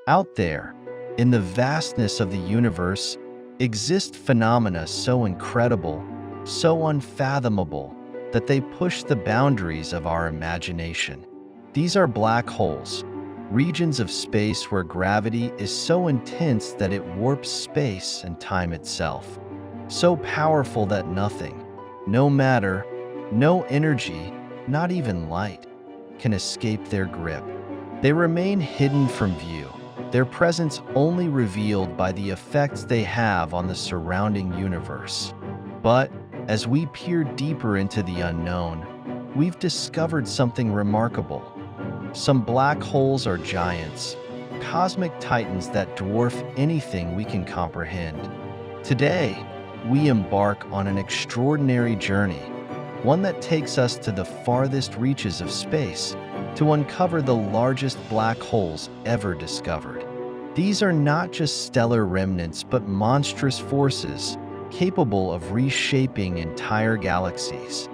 Out there, in the vastness of the universe, exist phenomena so incredible, so unfathomable, that they push the boundaries of our imagination. These are black holes, regions of space where gravity is so intense that it warps space and time itself. So powerful that nothing, no matter, no energy, not even light, can escape their grip. They remain hidden from view, their presence only revealed by the effects they have on the surrounding universe. But as we peer deeper into the unknown, we've discovered something remarkable. Some black holes are giants, cosmic titans that dwarf anything we can comprehend. Today, we embark on an extraordinary journey, one that takes us to the farthest reaches of space to uncover the largest black holes ever discovered. These are not just stellar remnants, but monstrous forces capable of reshaping entire galaxies.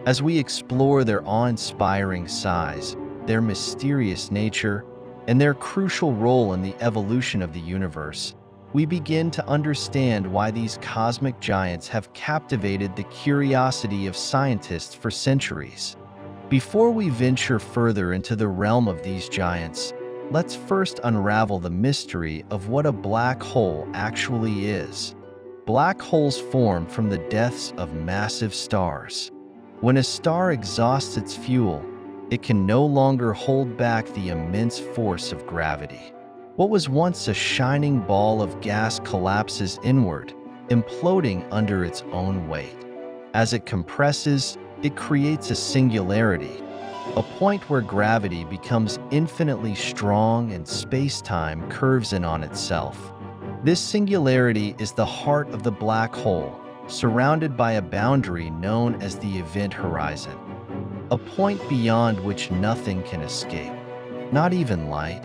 As we explore their awe-inspiring size, their mysterious nature, and their crucial role in the evolution of the universe, we begin to understand why these cosmic giants have captivated the curiosity of scientists for centuries. Before we venture further into the realm of these giants, let's first unravel the mystery of what a black hole actually is. Black holes form from the deaths of massive stars. When a star exhausts its fuel, it can no longer hold back the immense force of gravity. What was once a shining ball of gas collapses inward, imploding under its own weight. As it compresses, it creates a singularity, a point where gravity becomes infinitely strong and space-time curves in on itself. This singularity is the heart of the black hole, surrounded by a boundary known as the event horizon, a point beyond which nothing can escape, not even light.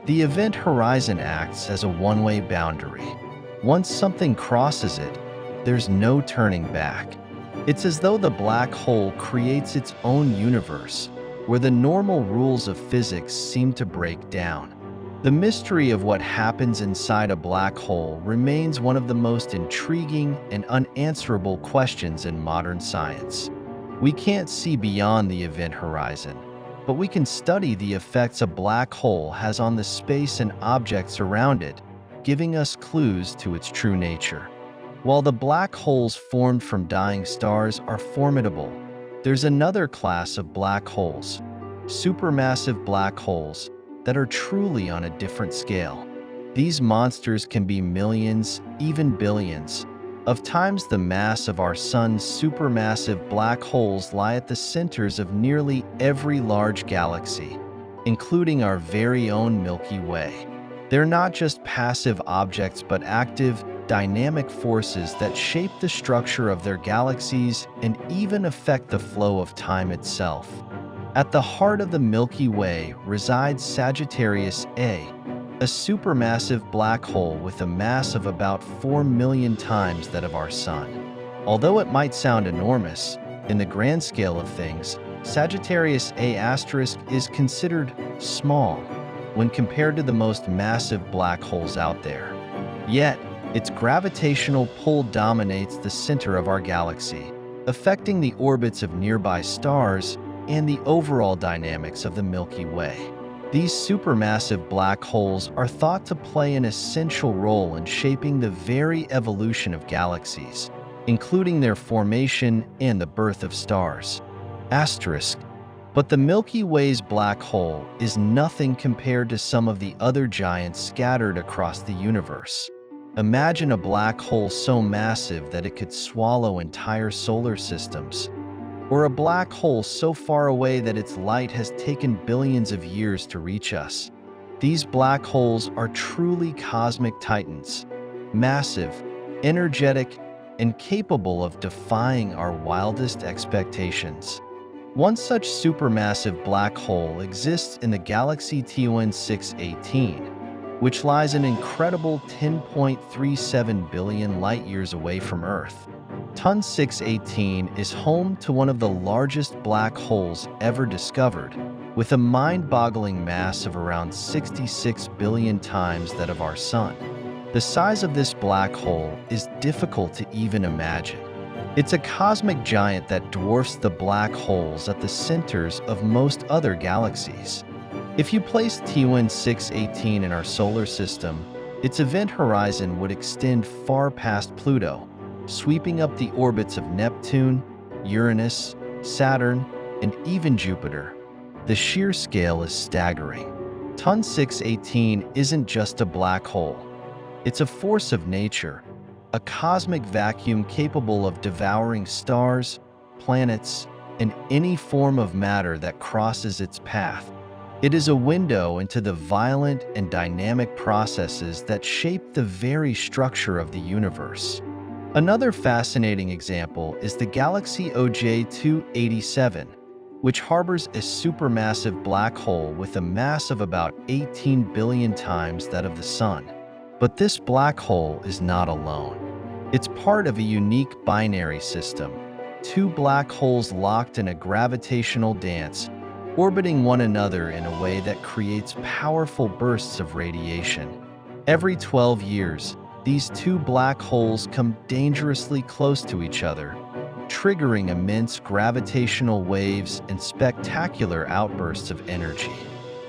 The event horizon acts as a one-way boundary. Once something crosses it, there's no turning back. It's as though the black hole creates its own universe, where the normal rules of physics seem to break down. The mystery of what happens inside a black hole remains one of the most intriguing and unanswerable questions in modern science. We can't see beyond the event horizon, but we can study the effects a black hole has on the space and objects around it, giving us clues to its true nature. While the black holes formed from dying stars are formidable, there's another class of black holes, supermassive black holes, that are truly on a different scale. These monsters can be millions, even billions, of times the mass of our sun's supermassive black holes lie at the centers of nearly every large galaxy, including our very own Milky Way. They're not just passive objects but active, dynamic forces that shape the structure of their galaxies and even affect the flow of time itself. At the heart of the Milky Way resides Sagittarius A, a supermassive black hole with a mass of about 4 million times that of our Sun. Although it might sound enormous, in the grand scale of things, Sagittarius A* is considered small when compared to the most massive black holes out there. Yet, its gravitational pull dominates the center of our galaxy, affecting the orbits of nearby stars and the overall dynamics of the Milky Way. These supermassive black holes are thought to play an essential role in shaping the very evolution of galaxies, including their formation and the birth of stars. But the Milky Way's black hole is nothing compared to some of the other giants scattered across the universe. Imagine a black hole so massive that it could swallow entire solar systems, or a black hole so far away that its light has taken billions of years to reach us. These black holes are truly cosmic titans, massive, energetic, and capable of defying our wildest expectations. One such supermassive black hole exists in the galaxy TON 618, which lies an incredible 10.37 billion light-years away from Earth. TUN 618 is home to one of the largest black holes ever discovered, with a mind-boggling mass of around 66 billion times that of our Sun. The size of this black hole is difficult to even imagine. It's a cosmic giant that dwarfs the black holes at the centers of most other galaxies. If you place TUN 618 in our solar system, its event horizon would extend far past Pluto, sweeping up the orbits of Neptune, Uranus, Saturn, and even Jupiter. The sheer scale is staggering. TUN 618 isn't just a black hole. It's a force of nature, a cosmic vacuum capable of devouring stars, planets, and any form of matter that crosses its path. It is a window into the violent and dynamic processes that shape the very structure of the universe. Another fascinating example is the galaxy OJ 287, which harbors a supermassive black hole with a mass of about 18 billion times that of the Sun. But this black hole is not alone. It's part of a unique binary system, two black holes locked in a gravitational dance, orbiting one another in a way that creates powerful bursts of radiation. Every 12 years, these two black holes come dangerously close to each other, triggering immense gravitational waves and spectacular outbursts of energy.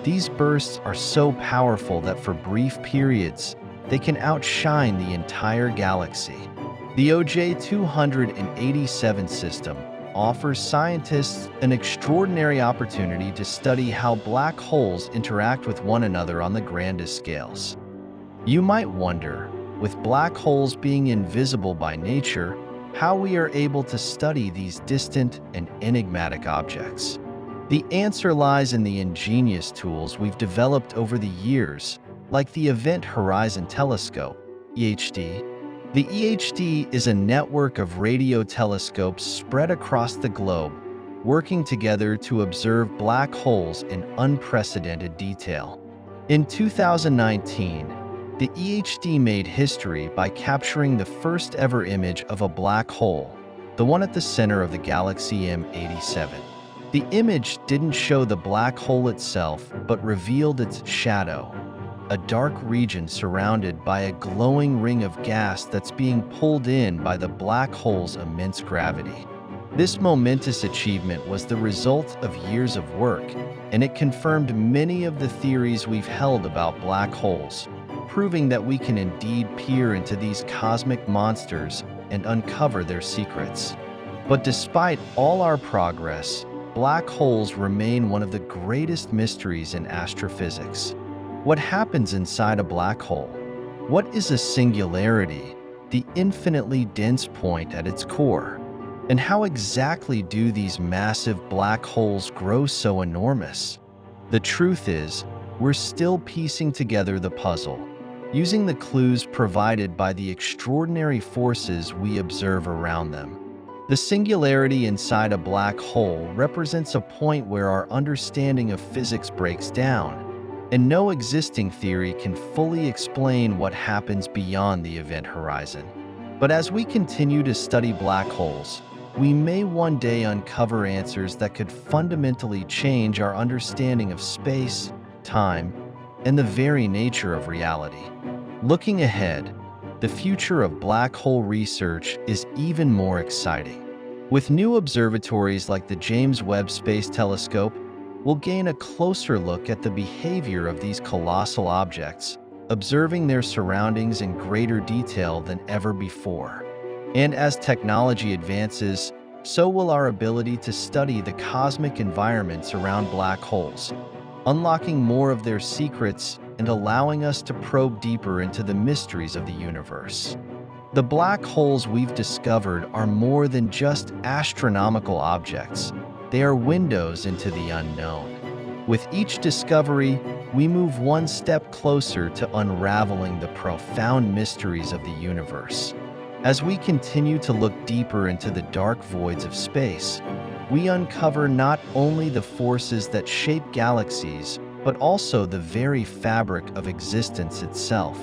These bursts are so powerful that for brief periods, they can outshine the entire galaxy. The OJ 287 system offers scientists an extraordinary opportunity to study how black holes interact with one another on the grandest scales. You might wonder, with black holes being invisible by nature, how we are able to study these distant and enigmatic objects. The answer lies in the ingenious tools we've developed over the years, like the Event Horizon Telescope, EHD. The EHD is a network of radio telescopes spread across the globe, working together to observe black holes in unprecedented detail. In 2019, the EHD made history by capturing the first ever image of a black hole, the one at the center of the galaxy M87. The image didn't show the black hole itself, but revealed its shadow, a dark region surrounded by a glowing ring of gas that's being pulled in by the black hole's immense gravity. This momentous achievement was the result of years of work, and it confirmed many of the theories we've held about black holes, proving that we can indeed peer into these cosmic monsters and uncover their secrets. But despite all our progress, black holes remain one of the greatest mysteries in astrophysics. What happens inside a black hole? What is a singularity, the infinitely dense point at its core? And how exactly do these massive black holes grow so enormous? The truth is, we're still piecing together the puzzle, using the clues provided by the extraordinary forces we observe around them. The singularity inside a black hole represents a point where our understanding of physics breaks down, and no existing theory can fully explain what happens beyond the event horizon. But as we continue to study black holes, we may one day uncover answers that could fundamentally change our understanding of space, time, and the very nature of reality. Looking ahead, the future of black hole research is even more exciting. With new observatories like the James Webb Space Telescope, we'll gain a closer look at the behavior of these colossal objects, observing their surroundings in greater detail than ever before. And as technology advances, so will our ability to study the cosmic environments around black holes, unlocking more of their secrets and allowing us to probe deeper into the mysteries of the universe. The black holes we've discovered are more than just astronomical objects. They are windows into the unknown. With each discovery, we move one step closer to unraveling the profound mysteries of the universe. As we continue to look deeper into the dark voids of space, we uncover not only the forces that shape galaxies, but also the very fabric of existence itself.